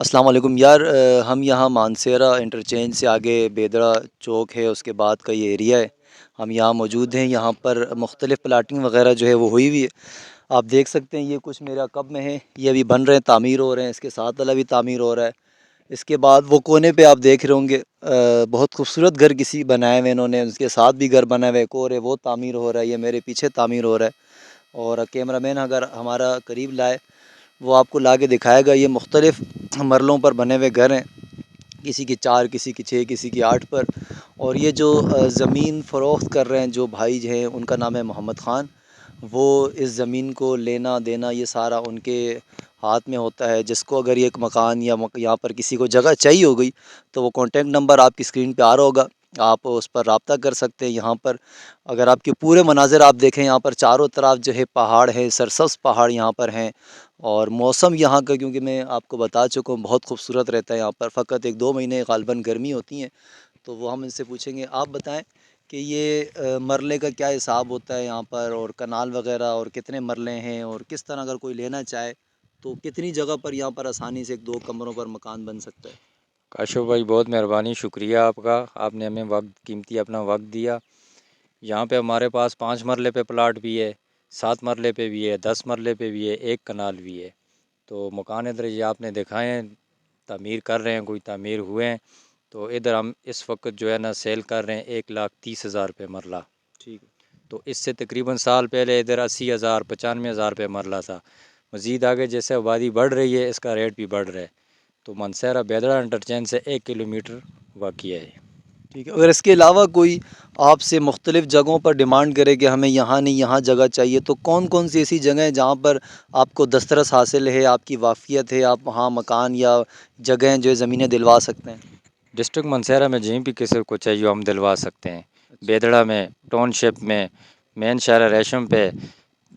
السلام علیکم یار، ہم یہاں مانسیرا انٹرچینج سے آگے بیدرا چوک ہے، اس کے بعد کا یہ ایریا ہے، ہم یہاں موجود ہیں۔ یہاں پر مختلف پلاٹنگ وغیرہ جو ہے وہ ہوئی ہوئی ہے، آپ دیکھ سکتے ہیں۔ یہ کچھ میرا کب میں ہے، یہ ابھی بن رہے ہیں، تعمیر ہو رہے ہیں، اس کے ساتھ والا بھی تعمیر ہو رہا ہے۔ اس کے بعد وہ کونے پہ آپ دیکھ رہے ہوں گے، بہت خوبصورت گھر کسی بنائے ہوئے انہوں نے، اس کے ساتھ بھی گھر بنا ہوا ہے، ایک اور ہے وہ تعمیر ہو رہا ہے، یہ میرے پیچھے تعمیر ہو رہا ہے۔ اور کیمرہ مین اگر ہمارا قریب لائے وہ آپ کو لا کے دکھائے گا۔ یہ مختلف مرلوں پر بنے ہوئے گھر ہیں، کسی کی 4، کسی کی 6، کسی کی 8 پر۔ اور یہ جو زمین فروخت کر رہے ہیں جو بھائی جو ہیں، ان کا نام ہے محمد خان۔ وہ اس زمین کو لینا دینا یہ سارا ان کے ہاتھ میں ہوتا ہے۔ جس کو اگر یہ ایک مکان یا یہاں پر کسی کو جگہ چاہیے ہو گئی تو وہ کانٹیکٹ نمبر آپ کی اسکرین پہ آ رہا ہوگا، آپ اس پر رابطہ کر سکتے ہیں۔ یہاں پر اگر آپ کے پورے مناظر آپ دیکھیں، یہاں پر چاروں طرف جو ہے پہاڑ ہے، سرسبز پہاڑ یہاں پر ہیں۔ اور موسم یہاں کا، کیونکہ میں آپ کو بتا چکا ہوں، بہت خوبصورت رہتا ہے یہاں پر۔ فقط 1-2 مہینے غالباً گرمی ہوتی ہیں، تو وہ ہم ان سے پوچھیں گے۔ آپ بتائیں کہ یہ مرلے کا کیا حساب ہوتا ہے یہاں پر، اور کنال وغیرہ، اور کتنے مرلے ہیں، اور کس طرح اگر کوئی لینا چاہے تو کتنی جگہ پر یہاں پر آسانی سے 1-2 کمروں پر مکان بن سکتا ہے؟ کاشف بھائی بہت مہربانی، شکریہ آپ کا، آپ نے ہمیں قیمتی اپنا وقت دیا۔ یہاں پہ ہمارے پاس 5 مرلے پہ پلاٹ بھی ہے، 7 مرلے پہ بھی ہے، 10 مرلے پہ بھی ہے، 1 کنال بھی ہے۔ تو مکان ادھر یہ آپ نے دکھائے ہیں، تعمیر کر رہے ہیں، کوئی تعمیر ہوئے ہیں۔ تو ادھر ہم اس وقت جو ہے نا سیل کر رہے ہیں 1,30,000 روپے مرلہ۔ ٹھیک ہے۔ تو اس سے تقریباً سال پہلے ادھر 80,000 95,000 روپے مرلہ تھا۔ مزید آگے جیسے آبادی بڑھ رہی ہے، اس کا ریٹ بھی بڑھ رہا ہے۔ تو مانسہرہ بیدڑا انٹرچینج سے 1 کلومیٹر واقع ہے۔ ٹھیک ہے، اگر اس کے علاوہ کوئی آپ سے مختلف جگہوں پر ڈیمانڈ کرے کہ ہمیں یہاں نہیں یہاں جگہ چاہیے، تو کون کون سی ایسی جگہیں ہیں جہاں پر آپ کو دسترس حاصل ہے، آپ کی واقفیت ہے، آپ وہاں مکان یا جگہیں جو ہے زمینیں دلوا سکتے ہیں؟ ڈسٹرکٹ مانسہرہ میں جہیں بھی کسی کو چاہیے ہم دلوا سکتے ہیں۔ اچھا، بیدڑا میں، ٹاؤن شپ میں، مین شہر ریشم پہ،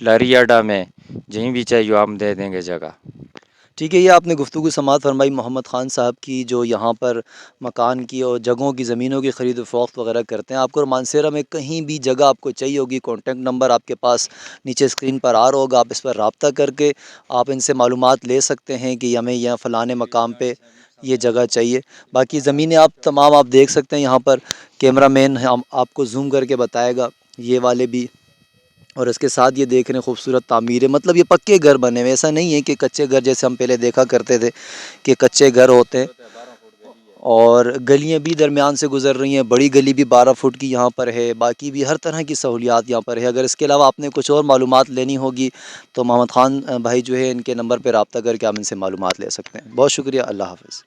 لاری اڈا میں، جہیں بھی چاہیے ہم دے دیں گے جگہ۔ ٹھیک ہے۔ یہ آپ نے گفتگو سماعت فرمائی محمد خان صاحب کی، جو یہاں پر مکان کی اور جگہوں کی، زمینوں کی خرید و فروخت وغیرہ کرتے ہیں۔ آپ کو مانسہرہ میں کہیں بھی جگہ آپ کو چاہیے ہوگی، کانٹیکٹ نمبر آپ کے پاس نیچے اسکرین پر آ رہا ہوگا، آپ اس پر رابطہ کر کے آپ ان سے معلومات لے سکتے ہیں کہ ہمیں یہاں فلانے مقام پہ یہ جگہ چاہیے۔ باقی زمینیں آپ تمام آپ دیکھ سکتے ہیں، یہاں پر کیمرہ مین ہم آپ کو زوم کر کے بتائے گا، یہ والے بھی۔ اور اس کے ساتھ یہ دیکھ رہے ہیں خوبصورت تعمیر ہے، مطلب یہ پکے گھر بنے ہوئے، ایسا نہیں ہے کہ کچے گھر جیسے ہم پہلے دیکھا کرتے تھے کہ کچے گھر ہوتے ہیں۔ 12 فٹ گلی ہے۔ اور گلیاں بھی درمیان سے گزر رہی ہیں، بڑی گلی بھی 12 فٹ کی یہاں پر ہے، باقی بھی ہر طرح کی سہولیات یہاں پر ہے۔ اگر اس کے علاوہ آپ نے کچھ اور معلومات لینی ہوگی تو محمد خان بھائی جو ہے ان کے نمبر پہ رابطہ کر کے آپ ان سے معلومات لے سکتے ہیں۔ بہت شکریہ، اللہ حافظ۔